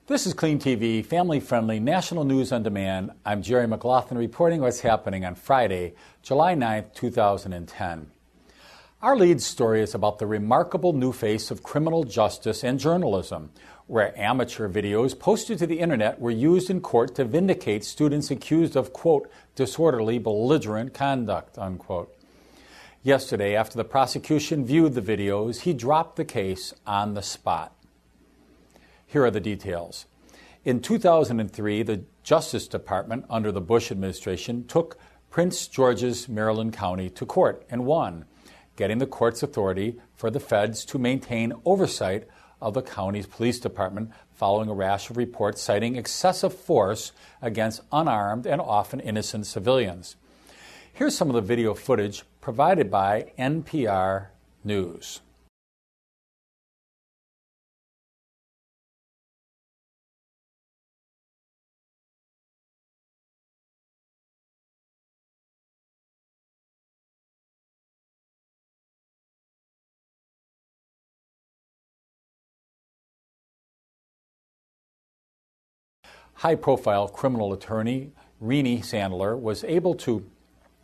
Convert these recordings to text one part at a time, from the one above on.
This is CleanTV, family-friendly, national news on demand. I'm Jerry McLaughlin reporting what's happening on Friday, July 9th, 2010. Our lead story is about the remarkable new face of criminal justice and journalism, where amateur videos posted to the internet were used in court to vindicate students accused of, quote, disorderly, belligerent conduct, unquote. Yesterday, after the prosecution viewed the videos, he dropped the case on the spot. Here are the details. In 2003, the Justice Department, under the Bush administration, took Prince George's, Maryland County to court and won, getting the court's authority for the feds to maintain oversight of the county's police department following a rash of reports citing excessive force against unarmed and often innocent civilians. Here's some of the video footage provided by NPR News. High-profile criminal attorney Renee Sandler was able to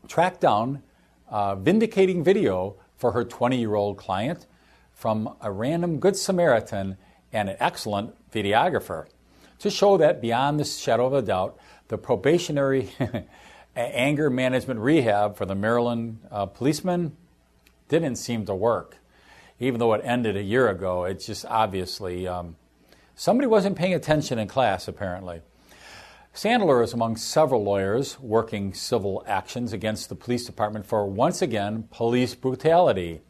track down vindicating video for her 20-year-old client from a random Good Samaritan and an excellent videographer to show that beyond the shadow of a doubt, the probationary anger management rehab for the Maryland policeman didn't seem to work. Even though it ended a year ago, it's just obviously somebody wasn't paying attention in class, apparently. Sandler is among several lawyers working civil actions against the police department for, once again, police brutality.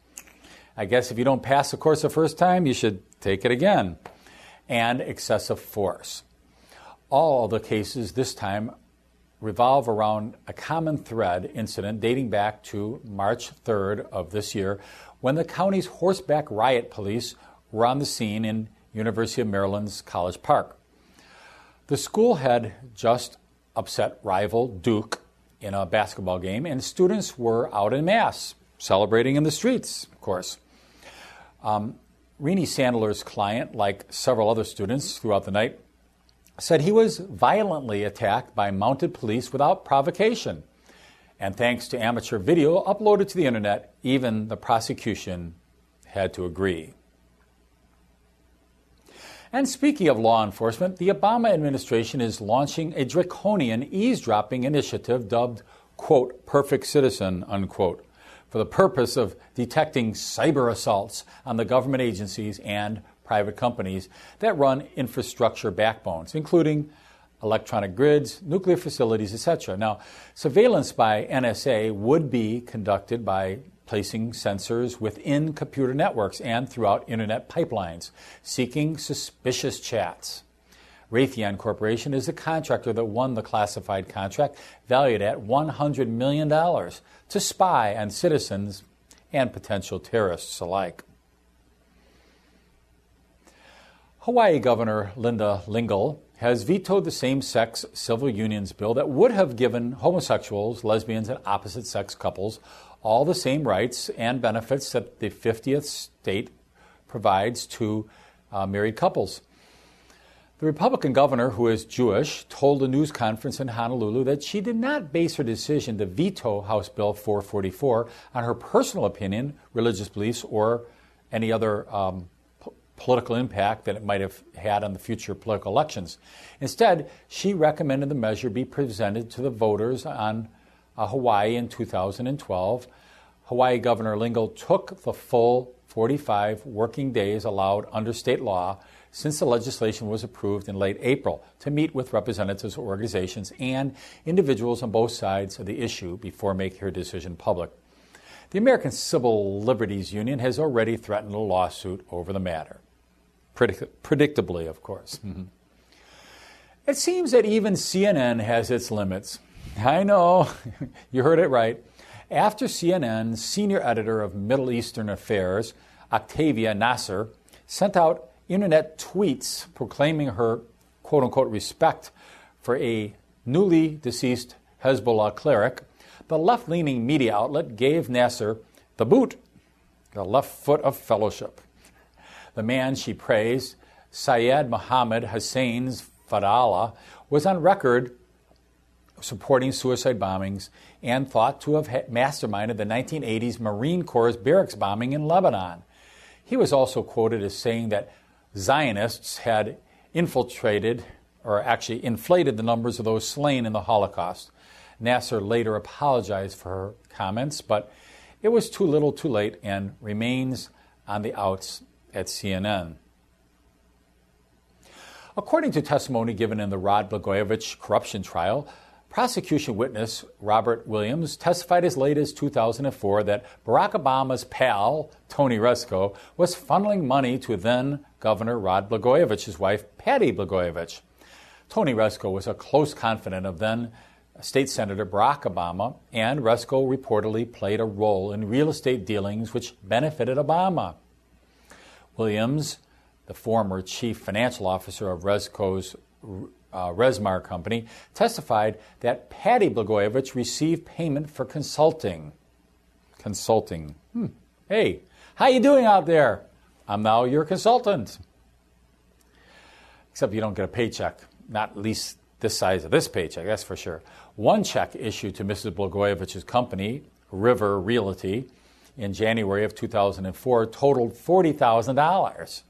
I guess if you don't pass the course the first time, you should take it again. And excessive force. All of the cases this time revolve around a common thread incident dating back to March 3rd of this year, when the county's horseback riot police were on the scene in University of Maryland's College Park. The school had just upset rival Duke in a basketball game, and students were out en masse, celebrating in the streets, of course. Renee Sandler's client, like several other students throughout the night, said he was violently attacked by mounted police without provocation. And thanks to amateur video uploaded to the internet, even the prosecution had to agree. And speaking of law enforcement, the Obama administration is launching a draconian eavesdropping initiative dubbed, quote, perfect citizen, unquote, for the purpose of detecting cyber assaults on the government agencies and private companies that run infrastructure backbones, including electronic grids, nuclear facilities, etc. Now, surveillance by NSA would be conducted by placing sensors within computer networks and throughout internet pipelines, seeking suspicious chats. Raytheon Corporation is the contractor that won the classified contract, valued at $100 million, to spy on citizens and potential terrorists alike. Hawaii Governor Linda Lingle has vetoed the same-sex civil unions bill that would have given homosexuals, lesbians, and opposite-sex couples all the same rights and benefits that the 50th state provides to married couples. The Republican governor, who is Jewish, told a news conference in Honolulu that she did not base her decision to veto House Bill 444 on her personal opinion, religious beliefs, or any other political impact that it might have had on the future political elections. Instead, she recommended the measure be presented to the voters on Hawaii in 2012. Hawaii Governor Lingle took the full 45 working days allowed under state law since the legislation was approved in late April to meet with representatives of organizations and individuals on both sides of the issue before making her decision public. The American Civil Liberties Union has already threatened a lawsuit over the matter. Predictably, of course. It seems that even CNN has its limits. I know, you heard it right. After CNN's senior editor of Middle Eastern Affairs, Octavia Nasr, sent out internet tweets proclaiming her quote-unquote respect for a newly deceased Hezbollah cleric, the left-leaning media outlet gave Nasr the boot, the left foot of fellowship. The man she praised Syed Mohammed Hussein's Fadallah was on record supporting suicide bombings and thought to have masterminded the 1980s Marine Corps barracks bombing in Lebanon. He was also quoted as saying that Zionists had infiltrated, or actually inflated, the numbers of those slain in the Holocaust. Nasr later apologized for her comments, but it was too little too late and remains on the outs at CNN. According to testimony given in the Rod Blagojevich corruption trial, prosecution witness Robert Williams testified as late as 2004 that Barack Obama's pal, Tony Rezko, was funneling money to then Governor Rod Blagojevich's wife, Patti Blagojevich. Tony Rezko was a close confidant of then State Senator Barack Obama, and Rezko reportedly played a role in real estate dealings which benefited Obama. Williams, the former chief financial officer of Rezko's Resmar company, testified that Patti Blagojevich received payment for consulting. Hey, how you doing out there? I'm now your consultant. Except you don't get a paycheck, not at least this size of this paycheck, that's for sure. One check issued to Mrs. Blagojevich's company, River Realty, in January of 2004 totaled $40,000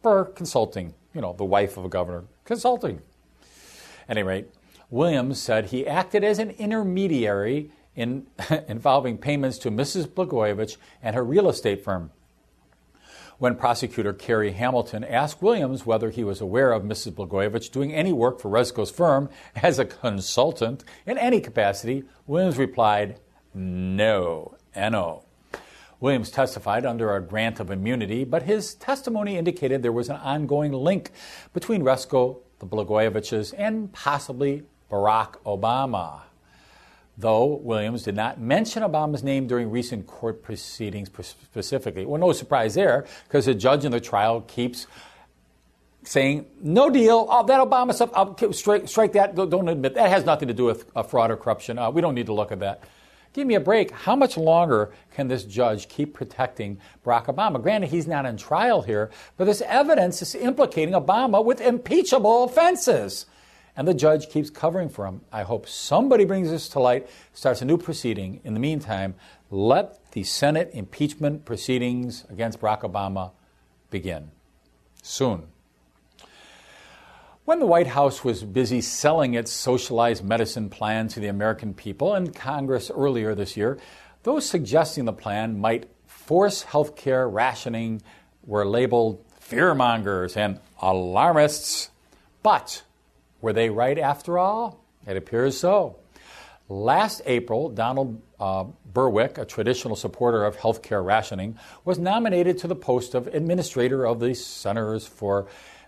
for consulting, the wife of a governor, consulting. At any rate, Williams said he acted as an intermediary in involving payments to Mrs. Blagojevich and her real estate firm. When prosecutor Kerry Hamilton asked Williams whether he was aware of Mrs. Blagojevich doing any work for Rezko's firm as a consultant in any capacity, Williams replied, no, N-O. Williams testified under a grant of immunity, but his testimony indicated there was an ongoing link between Rezko, the Blagojeviches, and possibly Barack Obama. Though Williams did not mention Obama's name during recent court proceedings specifically. Well, no surprise there, because the judge in the trial keeps saying, no deal, that Obama stuff, I'll strike that, don't admit, that has nothing to do with fraud or corruption. We don't need to look at that. Give me a break. How much longer can this judge keep protecting Barack Obama? Granted, he's not on trial here, but this evidence is implicating Obama with impeachable offenses. And the judge keeps covering for him. I hope somebody brings this to light, starts a new proceeding. In the meantime, let the Senate impeachment proceedings against Barack Obama begin soon. When the White House was busy selling its socialized medicine plan to the American people in Congress earlier this year, those suggesting the plan might force health care rationing were labeled fearmongers and alarmists. But were they right after all? It appears so. Last April, Donald Berwick, a traditional supporter of health care rationing, was nominated to the post of administrator of the Centers for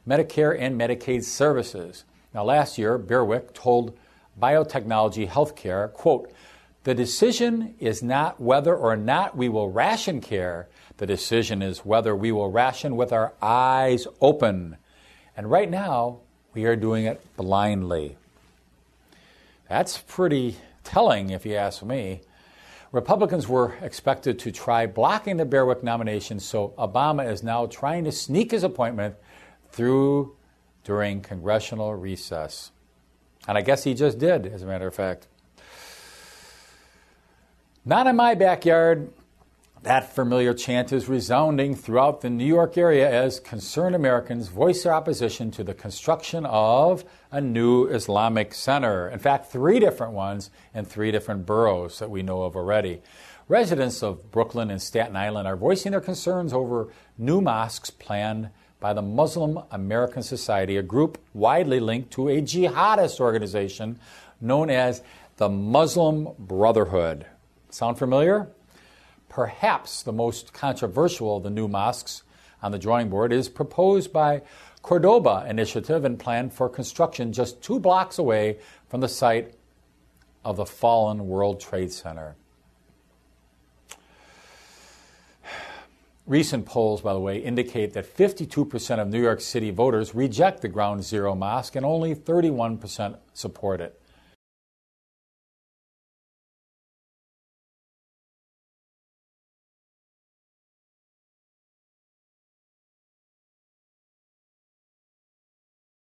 Medicare and Medicaid Services. Now, last year, Berwick told Biotechnology Healthcare, quote, the decision is not whether or not we will ration care. The decision is whether we will ration with our eyes open. And right now, we are doing it blindly. That's pretty telling, if you ask me. Republicans were expected to try blocking the Berwick nomination, so Obama is now trying to sneak his appointment through during congressional recess. And I guess he just did, as a matter of fact. Not in my backyard. That familiar chant is resounding throughout the New York area as concerned Americans voice their opposition to the construction of a new Islamic center. In fact, 3 different ones in 3 different boroughs that we know of already. Residents of Brooklyn and Staten Island are voicing their concerns over new mosques planned by the Muslim American Society, a group widely linked to a jihadist organization known as the Muslim Brotherhood. Sound familiar? Perhaps the most controversial of the new mosques on the drawing board is proposed by Cordoba Initiative and planned for construction just 2 blocks away from the site of the fallen World Trade Center. Recent polls, by the way, indicate that 52% of New York City voters reject the Ground Zero Mosque and only 31% support it.